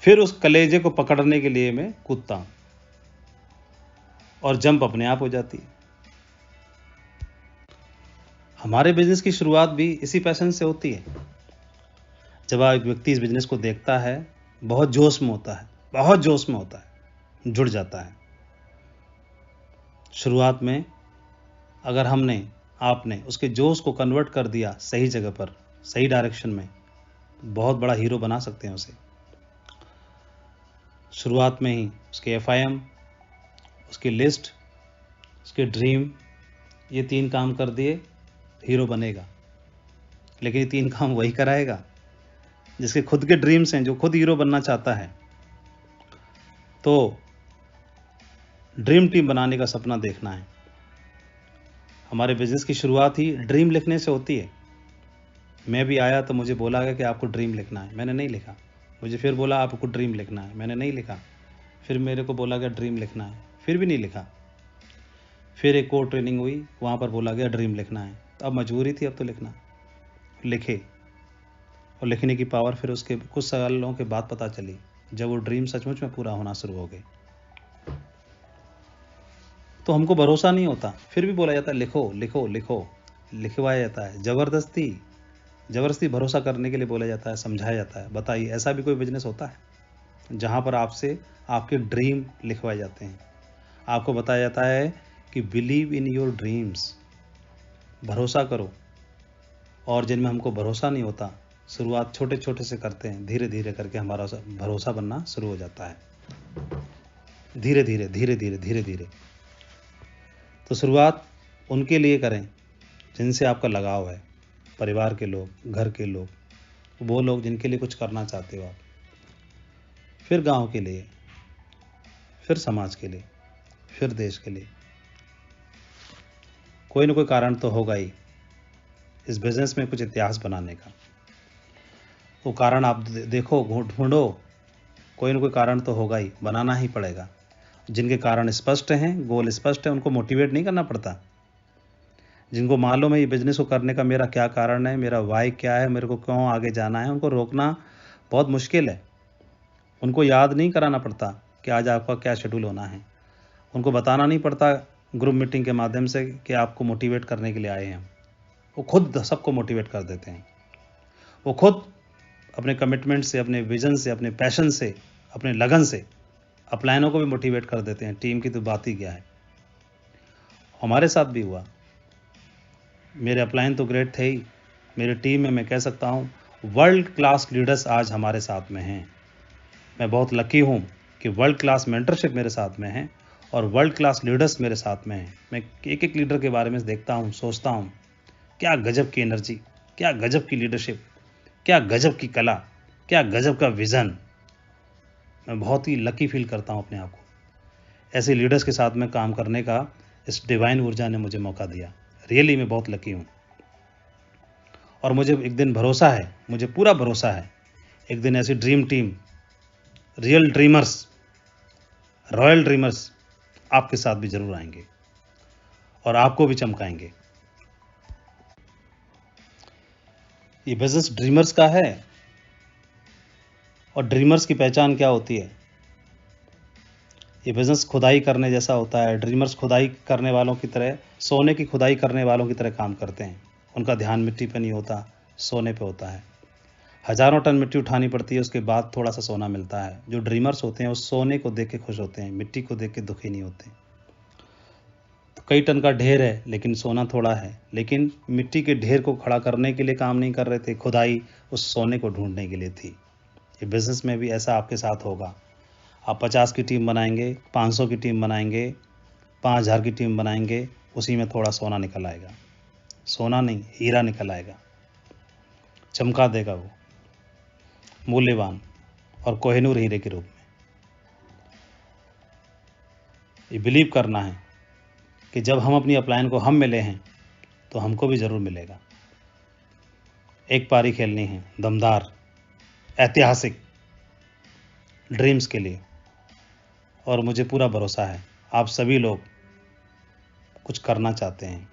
फिर उस कलेजे को पकड़ने के लिए मैं कूदता हूं और जंप अपने आप हो जाती है। हमारे बिजनेस की शुरुआत भी इसी पैशन से होती है। जब एक व्यक्ति इस बिजनेस को देखता है, बहुत जोश में होता है, बहुत जोश में होता है, जुड़ जाता है। शुरुआत में अगर हमने, आपने उसके जोश को कन्वर्ट कर दिया सही जगह पर, सही डायरेक्शन में, बहुत बड़ा हीरो बना सकते हैं उसे। शुरुआत में ही उसके FIM, उसकी लिस्ट, उसके ड्रीम, ये 3 काम कर दिए, हीरो बनेगा। लेकिन ये 3 काम वही कराएगा जिसके खुद के ड्रीम्स हैं, जो खुद हीरो बनना चाहता है। तो ड्रीम टीम बनाने का सपना देखना है। हमारे बिजनेस की शुरुआत ही ड्रीम लिखने से होती है। मैं भी आया तो मुझे बोला गया कि आपको ड्रीम लिखना है, मैंने नहीं लिखा। मुझे फिर बोला आपको ड्रीम लिखना है, मैंने नहीं लिखा। फिर मेरे को बोला गया ड्रीम लिखना है, फिर भी नहीं लिखा। फिर एक और ट्रेनिंग हुई, वहाँ पर बोला गया ड्रीम लिखना है। अब मजबूरी थी, अब तो लिखना। लिखे, और लिखने की पावर फिर उसके कुछ सालों के बाद पता चली, जब वो ड्रीम सचमुच में पूरा होना शुरू हो गए। तो हमको भरोसा नहीं होता, फिर भी बोला जाता है लिखो लिखो लिखो, लिखवाया जाता है, जबरदस्ती भरोसा करने के लिए बोला जाता है, समझाया जाता है। बताइए, ऐसा भी कोई बिजनेस होता है जहाँ पर आपसे आपके ड्रीम लिखवाए जाते हैं, आपको बताया जाता है कि बिलीव इन योर ड्रीम्स, भरोसा करो। और जिनमें हमको भरोसा नहीं होता, शुरुआत छोटे छोटे से करते हैं, धीरे धीरे करके हमारा भरोसा बनना शुरू हो जाता है, धीरे धीरे धीरे धीरे धीरे धीरे। तो शुरुआत उनके लिए करें जिनसे आपका लगाव है, परिवार के लोग, घर के लोग, वो लोग जिनके लिए कुछ करना चाहते हो आप, फिर गांव के लिए, फिर समाज के लिए, फिर देश के लिए। कोई ना कोई कारण तो होगा ही इस बिजनेस में कुछ इतिहास बनाने का। वो कारण आप देखो, ढूंढो, कोई ना कोई कारण तो होगा ही, बनाना ही पड़ेगा। जिनके कारण स्पष्ट हैं, गोल स्पष्ट है, उनको मोटिवेट नहीं करना पड़ता। जिनको मालूम है ये बिजनेस को करने का मेरा क्या कारण है, मेरा वाई क्या है, मेरे को क्यों आगे जाना है, उनको रोकना बहुत मुश्किल है। उनको याद नहीं कराना पड़ता कि आज आपका क्या शेड्यूल होना है। उनको बताना नहीं पड़ता ग्रुप मीटिंग के माध्यम से कि आपको मोटिवेट करने के लिए आए हैं। वो खुद सबको मोटिवेट कर देते हैं। वो खुद अपने कमिटमेंट से, अपने विजन से, अपने पैशन से, अपने लगन से अपलाइनों को भी मोटिवेट कर देते हैं। टीम की तो बात ही क्या है। हमारे साथ भी हुआ। मेरे अपलाइन तो ग्रेट थे ही, मेरी टीम में मैं कह सकता हूँ वर्ल्ड क्लास लीडर्स आज हमारे साथ में हैं। मैं बहुत लकी हूँ कि वर्ल्ड क्लास मेंटरशिप मेरे साथ में है और वर्ल्ड क्लास लीडर्स मेरे साथ में हैं। मैं एक एक लीडर के बारे में देखता हूँ, सोचता हूँ क्या गजब की एनर्जी, क्या गजब की लीडरशिप, क्या गजब की कला, क्या गजब का विज़न। मैं बहुत ही लकी फील करता हूँ अपने आप को। ऐसे लीडर्स के साथ में काम करने का इस डिवाइन ऊर्जा ने मुझे मौका दिया। रियली मैं बहुत लकी हूँ और मुझे एक दिन भरोसा है, मुझे पूरा भरोसा है, एक दिन ऐसी dream team, real dreamers, royal dreamers आपके साथ भी जरूर आएंगे और आपको भी चमकाएंगे। ये बिजनेस ड्रीमर्स का है और ड्रीमर्स की पहचान क्या होती है? ये बिजनेस खुदाई करने जैसा होता है। ड्रीमर्स खुदाई करने वालों की तरह, सोने की खुदाई करने वालों की तरह काम करते हैं। उनका ध्यान मिट्टी पे नहीं होता, सोने पे होता है। हजारों टन मिट्टी उठानी पड़ती है, उसके बाद थोड़ा सा सोना मिलता है। जो ड्रीमर्स होते हैं वो सोने को देख के खुश होते हैं, मिट्टी को देख के दुखी नहीं होते। तो कई टन का ढेर है लेकिन सोना थोड़ा है, लेकिन मिट्टी के ढेर को खड़ा करने के लिए काम नहीं कर रहे थे, खुदाई उस सोने को ढूंढने के लिए थी। ये बिजनेस में भी ऐसा आपके साथ होगा। आप 50 की टीम बनाएंगे, 500 की टीम बनाएंगे, 5000 की टीम बनाएंगे, उसी में थोड़ा सोना निकल आएगा। सोना नहीं, हीरा निकल आएगा, चमका देगा वो, मूल्यवान और कोहिनूर हीरे के रूप में। ये बिलीव करना है कि जब हम अपनी अपलाइन को हम मिले हैं तो हमको भी ज़रूर मिलेगा। एक पारी खेलनी है दमदार, ऐतिहासिक ड्रीम्स के लिए, और मुझे पूरा भरोसा है आप सभी लोग कुछ करना चाहते हैं।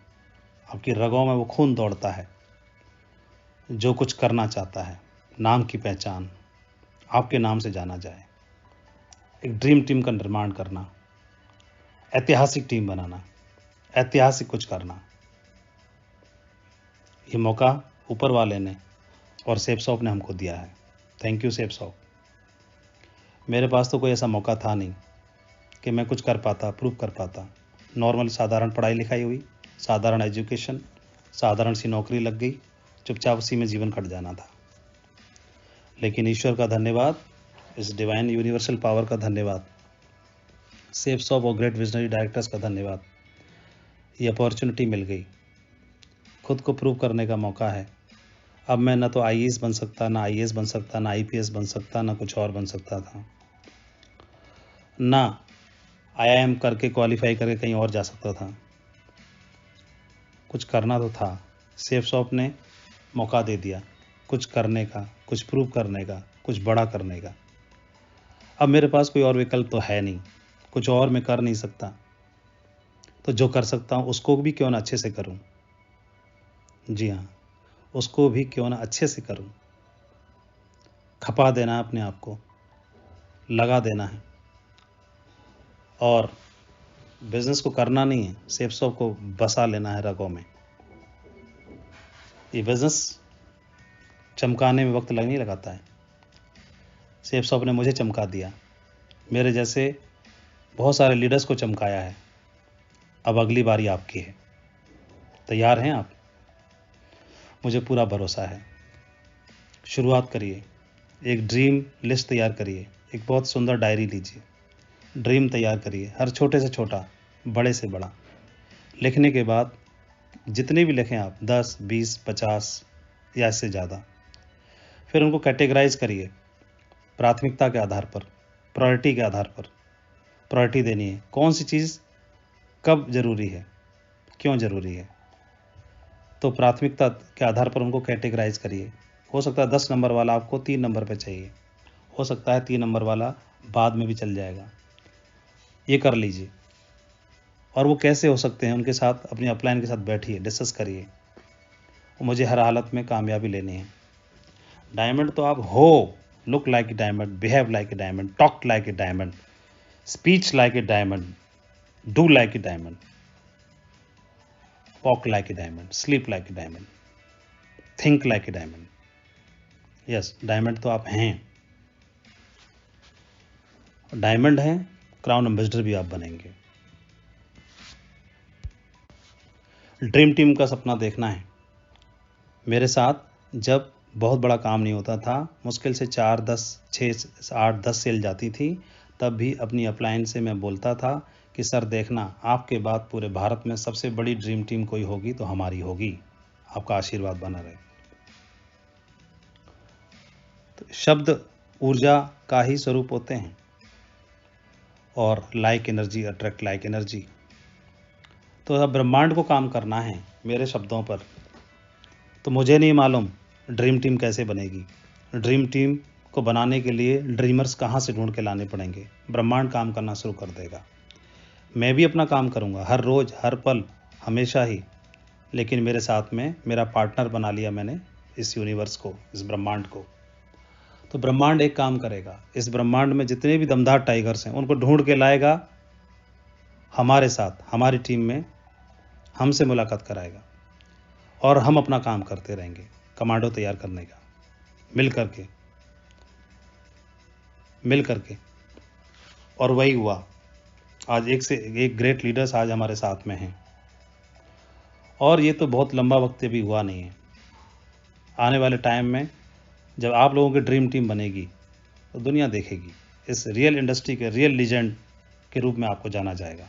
आपकी रगों में वो खून दौड़ता है जो कुछ करना चाहता है। नाम की पहचान, आपके नाम से जाना जाए, एक ड्रीम टीम का निर्माण करना, ऐतिहासिक टीम बनाना, ऐतिहासिक कुछ करना। ये मौका ऊपर वाले ने और सेपसॉप ने हमको दिया है। थैंक यू सेपसॉप। मेरे पास तो कोई ऐसा मौका था नहीं कि मैं कुछ कर पाता, प्रूव कर पाता। नॉर्मल साधारण पढ़ाई लिखाई हुई, साधारण एजुकेशन, साधारण सी नौकरी लग गई, चुपचाप उसी में जीवन कट जाना था। लेकिन ईश्वर का धन्यवाद, इस डिवाइन यूनिवर्सल पावर का धन्यवाद, सेपसॉप और ग्रेट विजनरी डायरेक्टर्स का धन्यवाद। ये अपॉर्चुनिटी मिल गई, खुद को प्रूव करने का मौका है। अब मैं ना तो आईएएस बन सकता, ना आईएएस बन सकता, ना आईपीएस बन सकता, ना कुछ और बन सकता था, ना आईआईएम करके क्वालिफाई करके कहीं और जा सकता था। कुछ करना तो था। सेपसॉप ने मौका दे दिया कुछ करने का, कुछ प्रूव करने का, कुछ बड़ा करने का। अब मेरे पास कोई और विकल्प तो है नहीं, कुछ और मैं कर नहीं सकता। तो जो कर सकता हूँ उसको भी क्यों ना अच्छे से करूँ। जी हाँ, उसको भी क्यों ना अच्छे से करूँ। खपा देना है अपने आप को, लगा देना है, और बिजनेस को करना नहीं है, सेपसॉप को बसा लेना है रगों में। ये बिजनेस चमकाने में वक्त नहीं लगाता है। सेपसॉप ने मुझे चमका दिया, मेरे जैसे बहुत सारे लीडर्स को चमकाया है। अब अगली बारी आपकी है। तैयार हैं आप? मुझे पूरा भरोसा है। शुरुआत करिए, एक ड्रीम लिस्ट तैयार करिए, एक बहुत सुंदर डायरी लीजिए, ड्रीम तैयार करिए, हर छोटे से छोटा, बड़े से बड़ा। लिखने के बाद जितने भी लिखें आप 10, 20, 50 या इससे ज़्यादा। फिर उनको कैटेगराइज करिए प्राथमिकता के आधार पर, प्रायोरिटी के आधार पर। प्रायोरिटी देनी है, कौन सी चीज़ कब ज़रूरी है, क्यों ज़रूरी है। तो प्राथमिकता के आधार पर उनको कैटेगराइज करिए। हो सकता है 10 नंबर वाला आपको 3 नंबर पे चाहिए, हो सकता है 3 नंबर वाला बाद में भी चल जाएगा। ये कर लीजिए। और वो कैसे हो सकते हैं, उनके साथ अपनी अपलाइन के साथ बैठिए, डिस्कस करिए। मुझे हर हालत में कामयाबी लेनी है। डायमंड तो आप हो, look like a diamond, behave like a diamond, talk like a diamond, speech like a diamond, do like a diamond, walk like a diamond, sleep like a diamond, think like a diamond. Yes, diamond तो आप हैं। Diamond हैं, crown ambassador भी आप बनेंगे। Dream team का सपना देखना है। मेरे साथ जब बहुत बड़ा काम नहीं होता था, मुश्किल से 4, 10, 6, 8, 10 सेल जाती थी, तब भी अपनी अपलाइन से मैं बोलता था कि सर देखना, आपके बाद पूरे भारत में सबसे बड़ी ड्रीम टीम कोई होगी तो हमारी होगी। आपका आशीर्वाद बना रहे। तो शब्द ऊर्जा का ही स्वरूप होते हैं और like energy attract like energy. तो अब ब्रह्मांड को काम करना है मेरे शब्दों पर। तो मुझे नहीं मालूम ड्रीम टीम कैसे बनेगी। ड्रीम टीम को बनाने के लिए ड्रीमर्स कहाँ से ढूंढ के लाने पड़ेंगे। ब्रह्मांड काम करना शुरू कर देगा। मैं भी अपना काम करूँगा हर रोज़, हर पल, हमेशा ही। लेकिन मेरे साथ में मेरा पार्टनर बना लिया मैंने इस यूनिवर्स को, इस ब्रह्मांड को। तो ब्रह्मांड एक काम करेगा, इस ब्रह्मांड में जितने भी दमदार टाइगर्स हैं उनको ढूंढ के लाएगा हमारे साथ, हमारी टीम में हमसे मुलाकात कराएगा और हम अपना काम करते रहेंगे, कमांडो तैयार करने का, मिल करके। और वही हुआ। आज एक से एक ग्रेट लीडर्स आज हमारे साथ में हैं। और ये तो बहुत लंबा वक्त भी हुआ नहीं है। आने वाले टाइम में जब आप लोगों की ड्रीम टीम बनेगी तो दुनिया देखेगी। इस रियल इंडस्ट्री के रियल लीजेंड के रूप में आपको जाना जाएगा।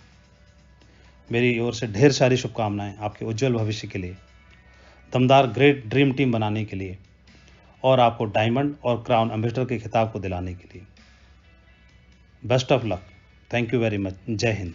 मेरी ओर से ढेर सारी शुभकामनाएं आपके उज्जवल भविष्य के लिए, दमदार ग्रेट ड्रीम टीम बनाने के लिए और आपको डायमंड और क्राउन एम्बेसडर के खिताब को दिलाने के लिए। Best of luck. Thank you very much. जय हिंद।